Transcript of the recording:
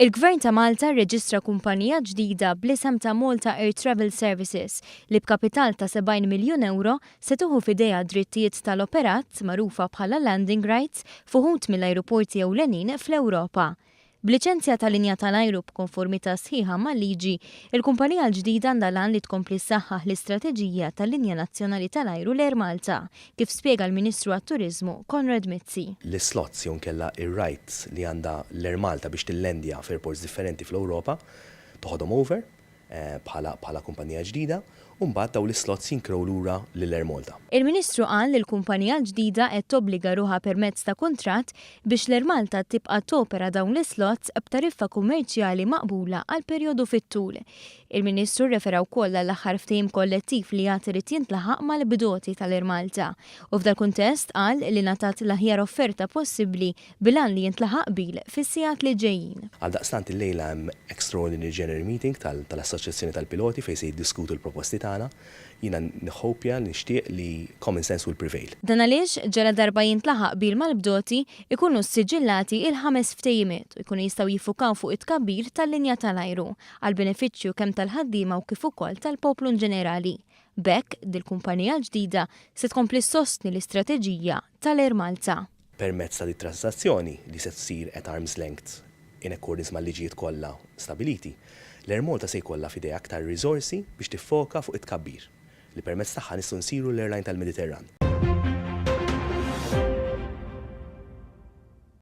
Il-Gvern ta' Malta rreġistra kumpanija ġdida bl-isem ta' Malta Air Travel Services li b'kapital ta' 70 miljun euro se tieħu f'idejha drittijiet tal-operat magħrufa bħala landing rights fuħut mill-ajruporti ewlenin fl-Ewropa. B'liċenzja tal-linja tal-ajru b'konformità sħiħa mal-liġi, il-kumpanija l-ġdida għandha lan li tkompli ssaħħaħ l-istrateġija tal-linja nazzjonali tal-ajru l-Air Malta, kif spjega l-Ministru għat-Turiżmu Konrad Mizzi. L-slots jew kella ir-rights li għandha l-Air Malta biex tillendja f'airports differenti fl-Ewropa toħodhom over bħala kumpanija ġdida u mbagħad dawn l-slots jinkrew lura lill-Air Malta. Il-Ministru qal li l-kumpanija l-ġdida qed tobbliga ruħha permezz ta' kuntratt biex l-Air Malta tibqa' topera dawn l-slots b'tariffa kummerċjali maqbula għal perjodu fit-tul. Il-Ministru refera wkoll għall-aħħar ftehim kollettiv li għad irid jintlaħaq mal-bdoti tal-Air Malta u f'dal kuntest qal li ngħatat l-aħjar offerta possibbli bilan li jintlaħaq qbil fis-sigħat li ġejjin. Għaldaqstant illejla hemm extraordinary general meeting tal-Assoċjazzjoni tal-Piloti fejn se jiddiskutu l-proposti tagħna. Jiena nħobbja nixtieq li common sense will prevail. Dan għaliex ġara darba jintlaħaq qbil mal-bdoti ikunu siġillati il-5 ftehimiet u jkunu jistgħu jiffukaw fuq it-tkabbir tal-linja tal-ajru għal benefiċċju kemm tal-ħaddiema u kif ukoll tal-poplu ġenerali. B'hekk dil-kumpanija l-ġdida se tkompli ssostni l-istrateġija tal-Air Malta. Permezz ta' transazzjoni li se tsir at arm's length in accordance mal-liġijiet kollha stabiliti, l-Air Malta se jkollha f'idejha aktar riżorsi biex tiffoka fuq it-tkabbir li permezz tagħha nistgħu nsiru l-airline tal-Mediterran.